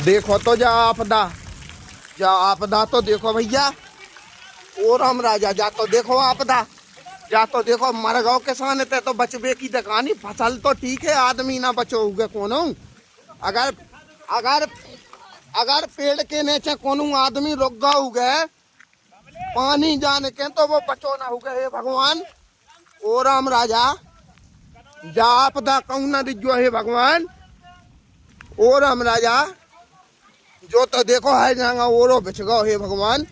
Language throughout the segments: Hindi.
देखो तो जा आपदा तो देखो भैया। ओ राम राजा जा तो देखो आपदा, जा तो देखो मर गो किसान ते तो बचबे की दकानी। फसल तो ठीक है, आदमी ना बचोगे कोनो। अगर अगर अगर पेड़ के नीचे कोनो आदमी रुक गौ गए पानी जाने के तो वो बचो ना हो गए। हे भगवान ओ राम राजा जा आपदा कहूँ ना दिजो हे भगवान। ओ राम राजा जो तो देखो है जांगा ओरो बिछ गो हे भगवान।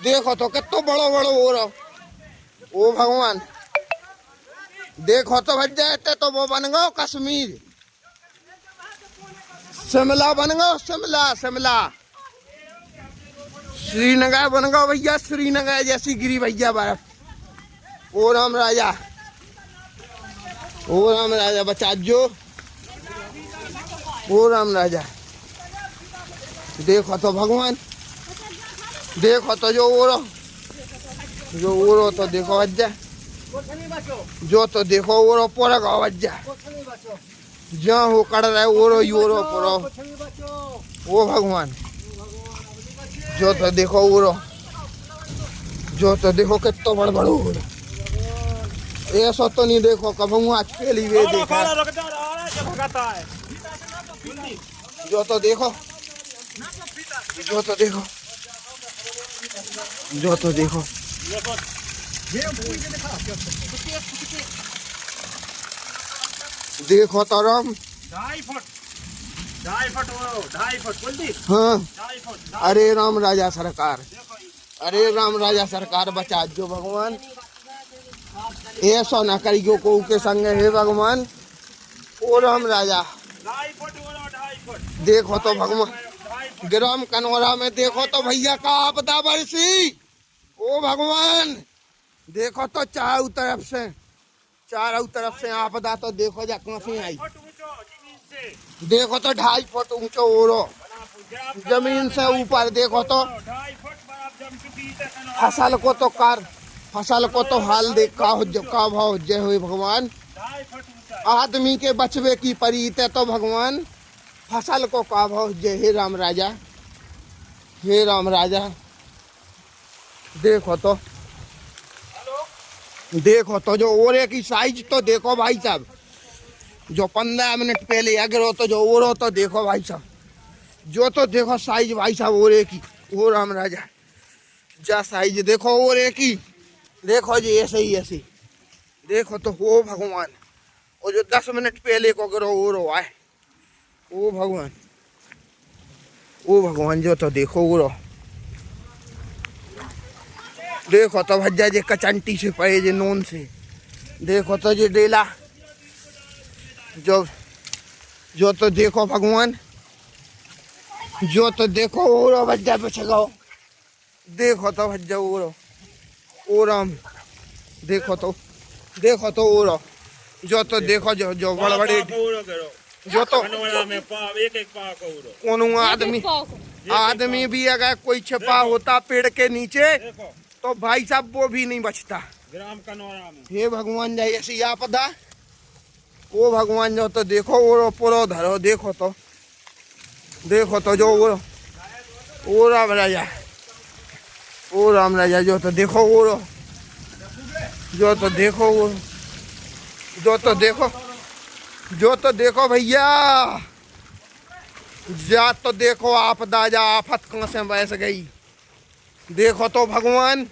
देखो तो कितो बड़ो बड़ो ओरो। ओ भगवान देखो तो भज जाते तो वो बन गो कश्मीर, शिमला बन गो शिमला श्रीनगर बन गो भैया, श्रीनगर जैसी गिरी भैया बर्फ। ओ राम राजा बचा जो। ओ राम राजा देखो तो भगवान, देखो तो जो ओरो तो देखो वज्जा, जो तो देखो ओरो पूरा गाँव वज्जा जहाँ हो कड़ रहा है ओरो ही ओरो पूरा। ओ भगवान जो तो देखो ओरो, जो तो देखो कितना बड़ बड़ो ओरो। ऐसा तो नहीं देखो कभी आज पहली वे देखा। जो तो देखो, जो तो देखो, जो तो देखो देखो तो राम 2.5 फुट हाँ। अरे राम राजा सरकार, अरे राम राजा सरकार बचा जो भगवान। ऐसा ना करियो को के संग हे भगवान। ओ राम राजा देखो तो भगवान ग्राम कनौरा में देखो तो भैया का आपदा बरसी। ओ भगवान देखो तो चारों तरफ से आपदा तो देखो जा कहाँ से आई। देखो तो 2.5 फुट ऊंचो ओरो जमीन से ऊपर। देखो तो फसल को तो हाल देख का भाव जय हो भगवान। आदमी के बचवे की परीत है तो भगवान फसल को का भाव जय। हे राम राजा, हे राम राजा देखो तो जो ओरे की साइज तो देखो भाई साहब। जो 15 मिनट पहले अगर तो जो ओरो तो देखो भाई साहब, जो तो देखो साइज भाई साहब ओरे की। ओ राम राजा जा साइज देखो ओरे की, देखो जी ऐसे ही देखो तो हो भगवान। और जो 10 मिनट पहले को अगर ओरो आए ओ भगवान जो तो देखो ओरो। देखो तो भज्जा जे कचंटी से पड़े जे नोन से। देखो तो जे डेला जो तो देखो भगवान, जो तो देखो ओरो भज्जा बच गो। देखो तो भज्जा ओरो ओ राम देखो तो ओरो जो तो देखो जो बड़े बड़े जो तो कोनो आदमी भी अगर कोई छिपा होता पेड़ के नीचे तो भाई साहब वो भी नहीं बचता। ग्राम कनौरा में हे भगवान जाए ऐसी आपदा। ओ भगवान जो तो देखो ओरो पूरा धरो। देखो तो जो ओ राम राजा, ओ राम राजा जो तो देखो ओरो, जो तो देखो ओरो, जो तो देखो भैया। जा तो देखो आपदा जा आफत कहाँ से बस गई। देखो तो भगवान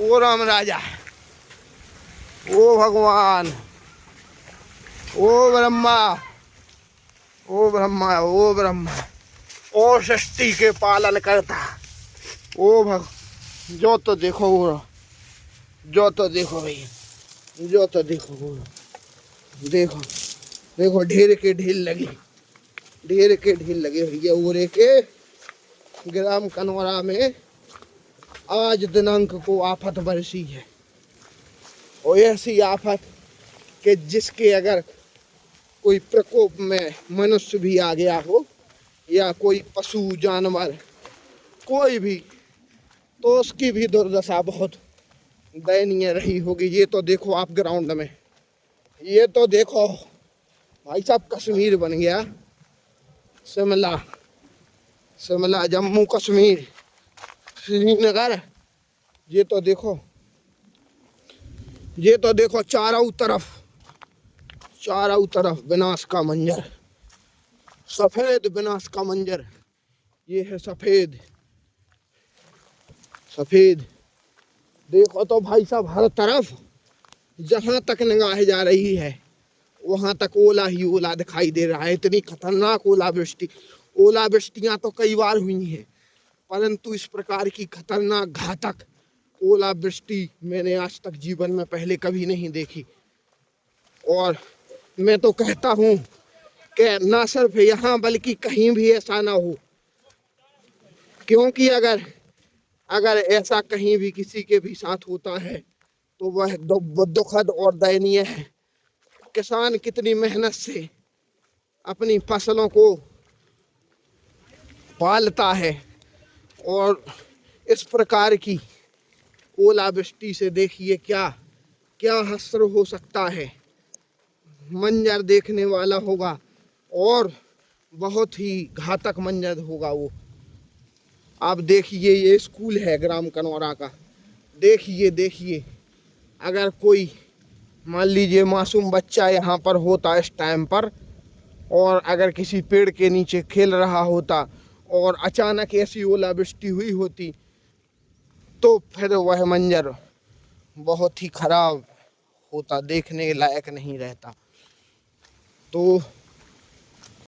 ओ राम राजा, ओ भगवान, ओ ब्रह्मा, ओ ब्रह्मा, ओ ब्रह्मा, ओ सृष्टि के पालन करता। ओ जो तो देखो ओरो, जो तो देखो भैया, जो तो देखो ओरो। देखो ढेर के ढील लगी भैया ओरे के। ग्राम कनौरा में आज दिनांक को आफत बरसी है। और ऐसी आफत कि जिसके अगर कोई प्रकोप में मनुष्य भी आ गया हो या कोई पशु जानवर कोई भी, तो उसकी भी दुर्दशा बहुत दयनीय रही होगी। ये तो देखो आप ग्राउंड में, ये तो देखो भाई साहब कश्मीर बन गया। शिमला, शिमला, जम्मू कश्मीर, श्रीनगर। ये तो देखो, ये तो देखो चारों तरफ विनाश का मंजर, सफेद विनाश का मंजर। ये है सफेद, सफेद। देखो तो भाई साहब, हर तरफ जहां तक निगाह जा रही है वहां तक ओला ही ओला दिखाई दे रहा है। इतनी खतरनाक ओलावृष्टि, ओलावृष्टियां तो कई बार हुई हैं, परंतु इस प्रकार की खतरनाक घातक ओलावृष्टि मैंने आज तक जीवन में पहले कभी नहीं देखी। और मैं तो कहता हूँ कि ना सिर्फ यहाँ बल्कि कहीं भी ऐसा ना हो, क्योंकि अगर ऐसा कहीं भी किसी के भी साथ होता है तो वह दुखद और दयनीय है। किसान कितनी मेहनत से अपनी फसलों को पालता है और इस प्रकार की ओलावृष्टि से देखिए क्या क्या हश्र हो सकता है। मंजर देखने वाला होगा और बहुत ही घातक मंजर होगा वो। आप देखिए, ये स्कूल है ग्राम कनौरा का। देखिए अगर कोई मान लीजिए मासूम बच्चा यहाँ पर होता इस टाइम पर, और अगर किसी पेड़ के नीचे खेल रहा होता और अचानक ऐसी ओलावृष्टि हुई होती तो फिर वह मंजर बहुत ही खराब होता, देखने लायक नहीं रहता। तो